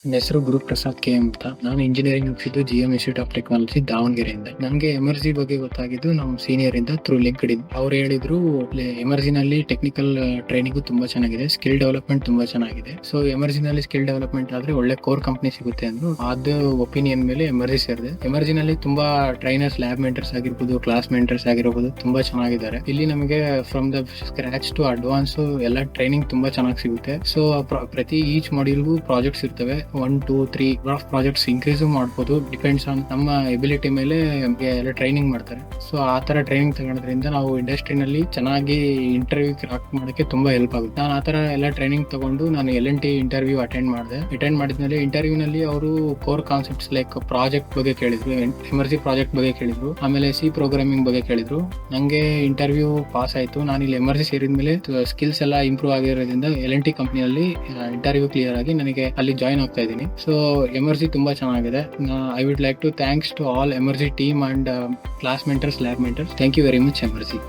ನನ್ನ ಹೆಸರು ಗುರುಪ್ರಸಾದ್ ಕೆ ಅಂತ. ನಾನು ಇಂಜಿನಿಯರಿಂಗ್ ಮುಗಿಸಿದ್ದು ಜಿಎಂ ಇನ್ಸ್ಟಿಟ್ಯೂಟ್ ಆಫ್ ಟೆಕ್ನಾಲಜಿ ದಾವಣಗೆರೆಯಿಂದ. ನನಗೆ ಎಮರ್ಜಿ ಬಗ್ಗೆ ಗೊತ್ತಾಗಿದ್ದು ನಮ್ಮ ಸೀನಿಯರ್ ಇಂದ ಥ್ರೂ ಲಿಂಕ್ಡ್ಇನ್. ಅವ್ರು ಹೇಳಿದ್ರು ಎಮರ್ಜಿನಲ್ಲಿ ಟೆಕ್ನಿಕಲ್ ಟ್ರೈನಿಂಗ್ ತುಂಬಾ ಚೆನ್ನಾಗಿದೆ, ಸ್ಕಿಲ್ ಡೆವಲಪ್ಮೆಂಟ್ ತುಂಬಾ ಚೆನ್ನಾಗಿದೆ. ಸೊ ಎಮರ್ಜಿನಲ್ಲಿ ಸ್ಕಿಲ್ ಡೆವಲಪ್ಮೆಂಟ್ ಆದ್ರೆ ಒಳ್ಳೆ ಕೋರ್ ಕಂಪನಿ ಸಿಗುತ್ತೆ ಅಂದ್ರು. ಅದು ಒಪಿನಿಯನ್ ಮೇಲೆ ಎಮರ್ಜಿ ಸೇರಿದೆ. ಎಮರ್ಜಿನಲ್ಲಿ ತುಂಬಾ ಟ್ರೈನರ್ಸ್, ಲ್ಯಾಬ್ ಮೆಂಟರ್ಸ್ ಆಗಿರ್ಬೋದು, ಕ್ಲಾಸ್ ಮೆಂಟರ್ಸ್ ಆಗಿರ್ಬೋದು ತುಂಬಾ ಚೆನ್ನಾಗಿದ್ದಾರೆ. ಇಲ್ಲಿ ನಮಗೆ from the scratch to advance ಎಲ್ಲ ಟ್ರೈನಿಂಗ್ ತುಂಬಾ ಚೆನ್ನಾಗಿ ಸಿಗುತ್ತೆ. ಸೊ ಪ್ರತಿ ಈಚ್ ಮಾಡ್ಯೂಲ್ಗೂ ಪ್ರಾಜೆಕ್ಟ್ಸ್ ಇರ್ತವೆ. 1, 2, 3 ಪ್ರಾಜೆಕ್ಟ್ಸ್ ಇನ್ಕ್ರೀಸ್ ಮಾಡ್ಬೋದು. ಡಿಪೆಂಡ್ಸ್ ಆನ್ ನಮ್ಮ ಎಬಿಲಿಟಿ ಮೇಲೆ ಎಲ್ಲ ಟ್ರೈನಿಂಗ್ ಮಾಡ್ತಾರೆ. ಸೊ ಆ ತರ ಟ್ರೈನಿಂಗ್ ತಗೊಳೋದ್ರಿಂದ ನಾವು ಇಂಡಸ್ಟ್ರಿನಲ್ಲಿ ಚೆನ್ನಾಗಿ ಇಂಟರ್ವ್ಯೂ ಕ್ರಾಕ್ ಮಾಡೋಕ್ಕೆ ತುಂಬಾ ಹೆಲ್ಪ್ ಆಗುತ್ತೆ. ನಾನು ಆ ತರ ಎಲ್ಲ ಟ್ರೈನಿಂಗ್ ತಗೊಂಡು ನಾನು LNT ಇಂಟರ್ವ್ಯೂ ಅಟೆಂಡ್ ಮಾಡಿದ್ಮೇಲೆ ಇಂಟರ್ವ್ಯೂ ನಲ್ಲಿ ಅವರು ಕೋರ್ ಕಾನ್ಸೆಪ್ಟ್ಸ್ ಲೈಕ್ ಪ್ರಾಜೆಕ್ಟ್ ಬಗ್ಗೆ ಕೇಳಿದ್ರು, ಎಮರ್ಜಿ ಪ್ರಾಜೆಕ್ಟ್ ಬಗ್ಗೆ ಕೇಳಿದ್ರು, ಆಮೇಲೆ ಸಿ ಪ್ರೋಗ್ರಾಮಿಂಗ್ ಬಗ್ಗೆ ಕೇಳಿದ್ರು. ನಂಗೆ ಇಂಟರ್ವ್ಯೂ ಪಾಸ್ ಆಯ್ತು. ನಾನು ಇಲ್ಲಿ ಎಮರ್ಜಿ ಸೇರಿದ್ಮೇಲೆ ಸ್ಕಿಲ್ಸ್ ಎಲ್ಲ ಇಂಪ್ರೂವ್ ಆಗಿರೋದ್ರಿಂದ LNT ಕಂಪನಿಯಲ್ಲಿ ಇಂಟರ್ವ್ಯೂ ಕ್ಲಿಯರ್ ಆಗಿ ನನಗೆ ಅಲ್ಲಿ ಜಾಯ್ನ್ ಆಗ್ತಾ ಇದ್ದೀನಿ. ಸೊ ಎಮರ್ಜಿ ತುಂಬಾ ಚೆನ್ನಾಗಿದೆ. I would like to thanks to all Emergy team and class mentors, lab mentors. Thank you very much ಎಮರ್ಜಿ.